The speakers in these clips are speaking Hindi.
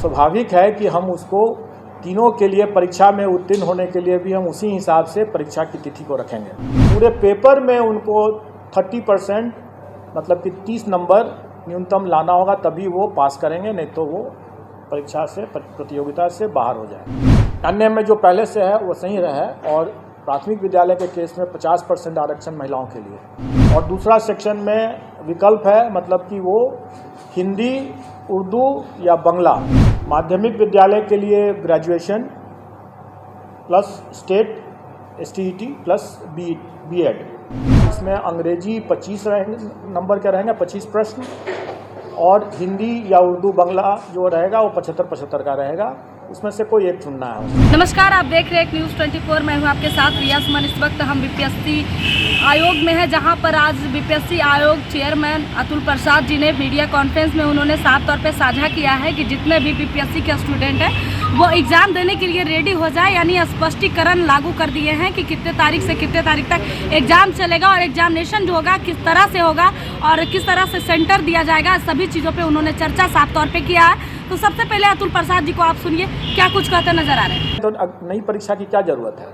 स्वाभाविक है कि हम उसको तीनों के लिए परीक्षा में उत्तीर्ण होने के लिए भी हम उसी हिसाब से परीक्षा की तिथि को रखेंगे। पूरे पेपर में उनको 30% मतलब कि 30 नंबर न्यूनतम लाना होगा, तभी वो पास करेंगे, नहीं तो वो परीक्षा से प्रतियोगिता से बाहर हो जाए। अन्य में जो पहले से है वो सही रहे और प्राथमिक विद्यालय के केस में 50% आरक्षण महिलाओं के लिए। और दूसरा सेक्शन में विकल्प है, मतलब कि वो हिंदी, उर्दू या बांग्ला। माध्यमिक विद्यालय के लिए graduation plus state STET plus BEd। इसमें अंग्रेजी 25 नंबर के रहेंगे, 25 प्रश्न, और हिंदी या उर्दू बांग्ला जो रहेगा वो 75-75 का रहेगा। उसमें से कोई एक चुनना है। नमस्कार, आप देख रहे हैं न्यूज़ 24। मैं हूं आपके साथ रिया सुमन। इस वक्त हम BPSC आयोग में है, जहां पर आज BPSC आयोग चेयरमैन अतुल प्रसाद जी ने मीडिया कॉन्फ्रेंस में उन्होंने साफ तौर पे साझा किया है कि जितने भी BPSC के स्टूडेंट हैं वो एग्ज़ाम देने के लिए रेडी हो जाए। यानी स्पष्टीकरण लागू कर दिए हैं कि कितने तारीख से कितने तारीख तक एग्ज़ाम चलेगा और एग्जामिनेशन जो होगा किस तरह से होगा और किस तरह से सेंटर दिया जाएगा, सभी चीज़ों पर उन्होंने चर्चा साफ तौर पर किया है। तो सबसे पहले अतुल प्रसाद जी को आप सुनिए, क्या कुछ कहते नजर आ रहे हैं। तो नई परीक्षा की क्या जरूरत है?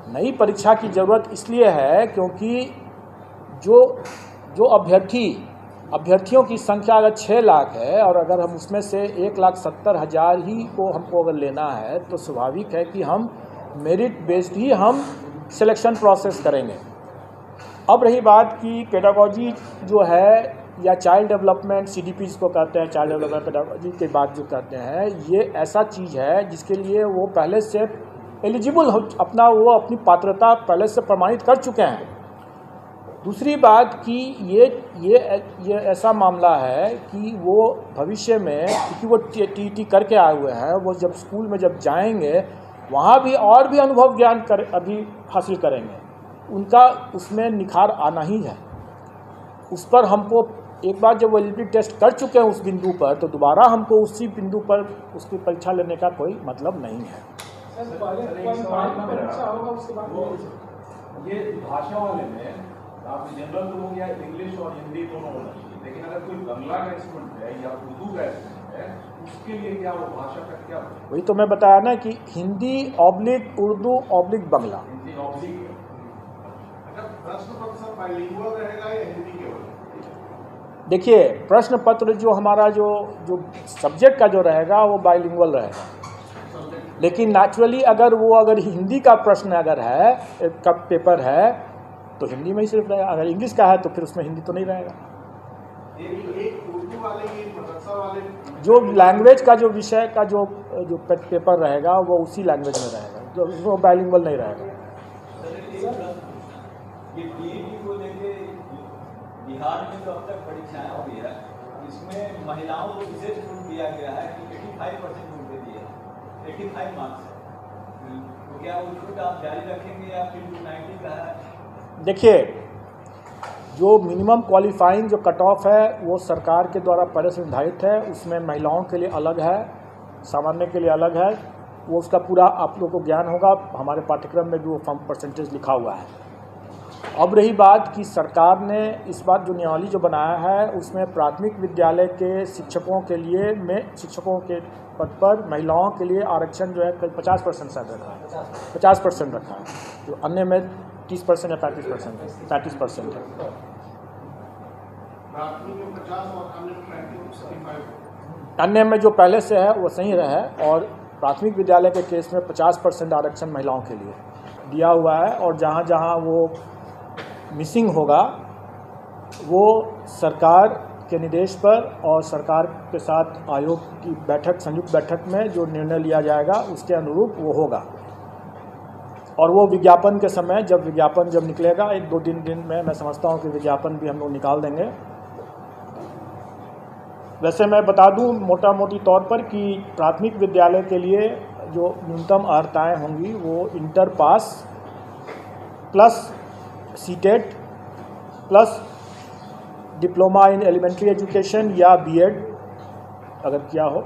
नई परीक्षा की इसलिए है क्योंकि जो अभ्यर्थियों की संख्या अगर 6 लाख है और अगर हम उसमें से 1,70,000 ही को हमको अगर लेना है, तो स्वाभाविक है कि हम मेरिट बेस्ड ही हम सिलेक्शन प्रोसेस करेंगे। अब रही बात की पेडागोजी जो है या चाइल्ड डेवलपमेंट, CDP जिसको कहते हैं, चाइल्ड डेवलपमेंट पेडागोजी के बाद जो कहते हैं, ये ऐसा चीज़ है जिसके लिए वो पहले से एलिजिबल हो, अपनी पात्रता पहले से प्रमाणित कर चुके हैं। दूसरी बात कि ये ऐसा मामला है कि वो भविष्य में, क्योंकि वो TET करके आए हुए हैं, वो जब स्कूल में जब जाएंगे वहाँ भी और भी अनुभव ज्ञान अभी हासिल करेंगे, उनका उसमें निखार आना ही है। उस पर हमको एक बार जब वो एलिजिबिलिटी टेस्ट कर चुके हैं उस बिंदु पर, तो दोबारा हमको उसी बिंदु पर उसकी परीक्षा लेने का कोई मतलब नहीं है। ये भाषा वाले में आप जनरल तो हो गया, इंग्लिश और हिंदी दोनों होना चाहिए, लेकिन अगर कोई बांग्ला का स्टूडेंट है या उर्दू का स्टूडेंट है, उसके लिए क्या वो भाषा का क्या? वही तो मैं बताया ना कि हिंदी / उर्दू / बांग्ला। प्रश्न पत्र बाइलिंगुअल रहेगा या हिंदी केवल? देखिए, प्रश्न पत्र जो हमारा जो सब्जेक्ट का जो रहेगा वो बाइलिंगुअल रहेगा, लेकिन नेचुरली अगर हिंदी का प्रश्न अगर है का पेपर है तो हिंदी में ही सिर्फ रहेगा। अगर इंग्लिश का है तो फिर उसमें हिंदी तो नहीं रहेगा। एक उर्दू वाले मदरसा वाले जो लैंग्वेज का जो विषय का जो पेपर रहेगा वो उसी लैंग्वेज में रहेगा, जो बाइलिंगुअल नहीं रहेगा। ये DET को लेके बिहार में जो अब तक परीक्षाएं हुई है, इसमें महिलाओं को विशेष छूट दिया गया है कि 85% छूट दे दिया है, 85 मार्क्स। तो क्या वो छूट आप जारी रखेंगे या फिर 90 का है? देखिए, जो मिनिमम क्वालिफाइंग जो कट ऑफ है वो सरकार के द्वारा पहले से निर्धारित है। उसमें महिलाओं के लिए अलग है, सामान्य के लिए अलग है। वो उसका पूरा आप लोगों को ज्ञान होगा, हमारे पाठ्यक्रम में भी वो परसेंटेज लिखा हुआ है। अब रही बात कि सरकार ने इस बार जो नियमावली जो बनाया है उसमें प्राथमिक विद्यालय के शिक्षकों के लिए शिक्षकों के पद पर महिलाओं के लिए आरक्षण जो है 50% शायद रखा है, 50% रखा है, जो अन्य में 30% या 35% है, 35% है। अन्य में जो पहले से है वो सही रहे और प्राथमिक विद्यालय के केस में 50% आरक्षण महिलाओं के लिए दिया हुआ है। और जहाँ जहाँ वो मिसिंग होगा वो सरकार के निर्देश पर और सरकार के साथ आयोग की संयुक्त बैठक में जो निर्णय लिया जाएगा उसके अनुरूप वो होगा। और वो विज्ञापन के समय जब निकलेगा 1-2 दिन में मैं समझता हूँ कि विज्ञापन भी हम लोग निकाल देंगे। वैसे मैं बता दूँ मोटा मोटी तौर पर कि प्राथमिक विद्यालय के लिए जो न्यूनतम अर्हताएँ होंगी वो inter pass plus CTET plus diploma in elementary education या BEd अगर किया हो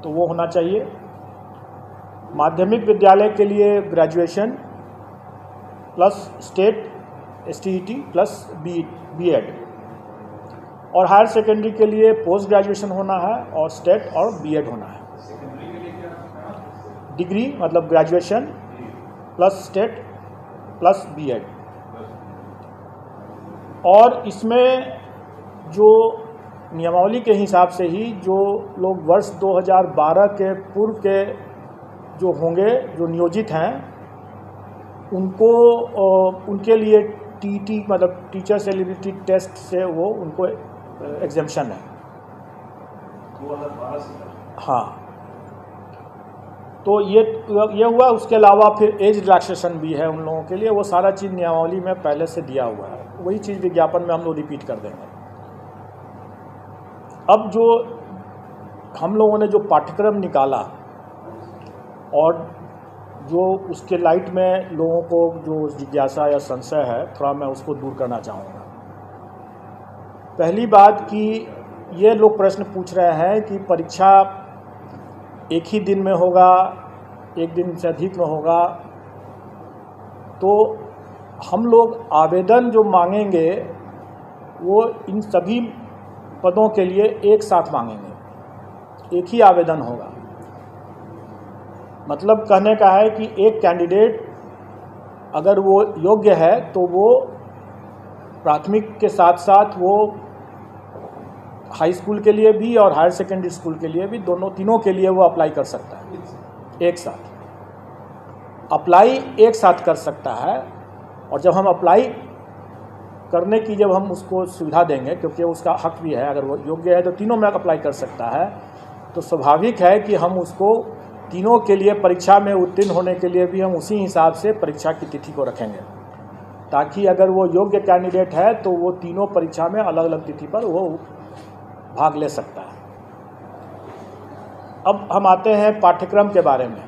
तो वो होना चाहिए। माध्यमिक विद्यालय के लिए graduation plus state STET plus BEd। और हायर सेकेंडरी के लिए पोस्ट ग्रेजुएशन होना है और स्टेट और बीएड होना है। डिग्री मतलब graduation plus state plus BEd. और इसमें जो नियमावली के हिसाब से ही जो लोग वर्ष 2012 के पूर्व के जो होंगे, जो नियोजित हैं, उनको उनके लिए टीटी मतलब टीचर्स एलिजिबिलिटी टेस्ट से वो उनको एग्जेम्पशन है। 2012 से हाँ, तो ये हुआ। उसके अलावा फिर एज रिलैक्सेशन भी है उन लोगों के लिए। वो सारा चीज़ नियमावली में पहले से दिया हुआ है, वही चीज़ विज्ञापन में हम लोग रिपीट कर देंगे। अब जो हम लोगों ने जो पाठ्यक्रम निकाला और जो उसके लाइट में लोगों को जो जिज्ञासा या संशय है, थोड़ा मैं उसको दूर करना चाहूँगा। पहली बात कि ये लोग प्रश्न पूछ रहे हैं कि परीक्षा एक ही दिन में होगा, एक दिन से अधिक में होगा। तो हम लोग आवेदन जो मांगेंगे वो इन सभी पदों के लिए एक साथ मांगेंगे, एक ही आवेदन होगा। मतलब कहने का है कि एक कैंडिडेट अगर वो योग्य है तो वो प्राथमिक के साथ साथ वो हाई स्कूल के लिए भी और हायर सेकेंडरी स्कूल के लिए भी, तीनों के लिए वो अप्लाई कर सकता है। एक साथ अप्लाई एक साथ कर सकता है। और जब हम अप्लाई करने की जब हम उसको सुविधा देंगे, क्योंकि उसका हक भी है, अगर वो योग्य है तो तीनों में अप्लाई कर सकता है, तो स्वाभाविक है कि हम उसको तीनों के लिए परीक्षा में उत्तीर्ण होने के लिए भी हम उसी हिसाब से परीक्षा की तिथि को रखेंगे, ताकि अगर वो योग्य कैंडिडेट है तो वो तीनों परीक्षा में अलग अलग तिथि पर वो भाग ले सकता है। अब हम आते हैं पाठ्यक्रम के बारे में।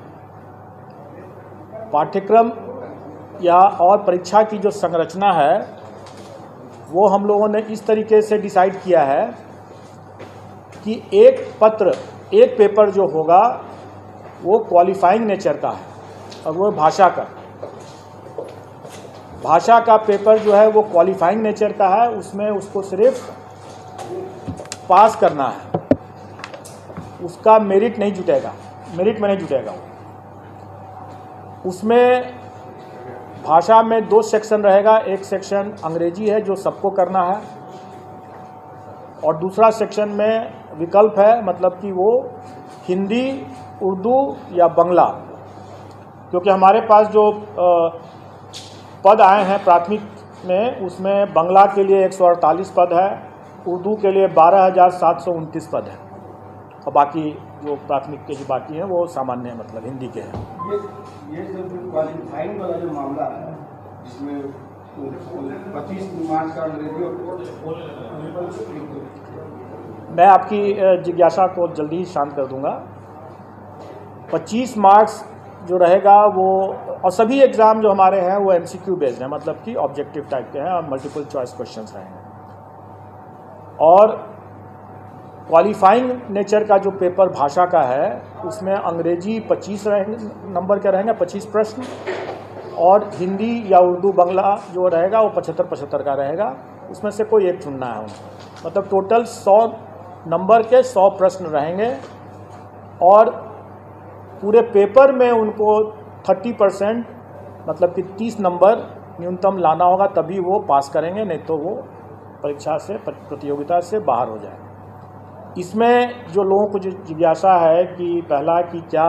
पाठ्यक्रम या और परीक्षा की जो संरचना है वो हम लोगों ने इस तरीके से डिसाइड किया है कि एक पेपर जो होगा वो क्वालिफाइंग नेचर का है और वो भाषा का पेपर जो है वो क्वालिफाइंग नेचर का है। उसमें उसको सिर्फ पास करना है, उसका मेरिट में नहीं जुटेगा। उसमें भाषा में 2 सेक्शन रहेगा। एक सेक्शन अंग्रेजी है जो सबको करना है और दूसरा सेक्शन में विकल्प है, मतलब कि वो हिंदी, उर्दू या बांग्ला। क्योंकि हमारे पास जो पद आए हैं प्राथमिक में, उसमें बांग्ला के लिए 148 पद है, उर्दू के लिए 12,729 पद है और बाकी जो प्राथमिक के जो बाकी हैं वो सामान्य मतलब हिंदी के हैं। ये जो क्वालिफाइंग वाला जो मामला है जिसमें 25 मार्च का अंग्रेजी मैं आपकी जिज्ञासा को जल्दी ही शांत कर दूंगा। 25 मार्क्स जो रहेगा वो, और सभी एग्ज़ाम जो हमारे हैं वो MCQ बेस्ड हैं, मतलब कि ऑब्जेक्टिव टाइप के हैं और मल्टीपल चॉइस क्वेश्चंस रहेंगे। और क्वालिफाइंग नेचर का जो पेपर भाषा का है उसमें अंग्रेजी 25 नंबर के रहेंगे, 25 प्रश्न, और हिंदी या उर्दू बांग्ला जो रहेगा वो 75-75 का रहेगा। उसमें से कोई एक चुनना है उनको। मतलब टोटल 100 नंबर के 100 प्रश्न रहेंगे और पूरे पेपर में उनको 30% मतलब कि 30 नंबर न्यूनतम लाना होगा, तभी वो पास करेंगे, नहीं तो वो परीक्षा से, प्रतियोगिता से बाहर हो जाएंगे। इसमें जो लोगों को जो जिज्ञासा है कि पहला कि क्या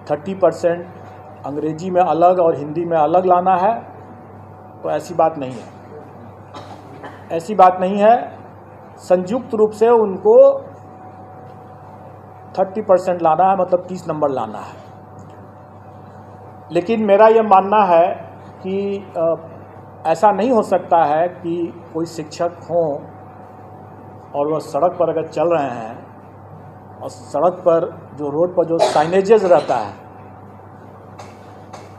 30% अंग्रेजी में अलग और हिंदी में अलग लाना है, तो ऐसी बात नहीं है। संयुक्त रूप से उनको 30% लाना है, मतलब 30 नंबर लाना है। लेकिन मेरा ये मानना है कि ऐसा नहीं हो सकता है कि कोई शिक्षक हों और वह सड़क पर अगर चल रहे हैं और सड़क पर जो रोड पर जो साइनेजेस रहता है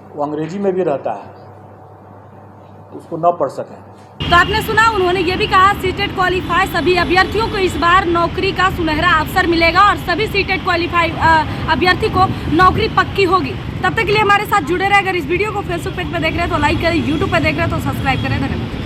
वो अंग्रेजी में भी रहता है, उसको न पढ़ सकें। तो आपने सुना, उन्होंने ये भी कहा सीटेट क्वालिफाई सभी अभ्यर्थियों को इस बार नौकरी का सुनहरा अवसर मिलेगा और सभी सीटेट क्वालिफाई अभ्यर्थी को नौकरी पक्की होगी। तब तक के लिए हमारे साथ जुड़े रहे। अगर इस वीडियो को फेसबुक पेज पर देख रहे हैं तो लाइक करें, यूट्यूब पर देख रहे हैं तो सब्सक्राइब करें। धन्यवाद।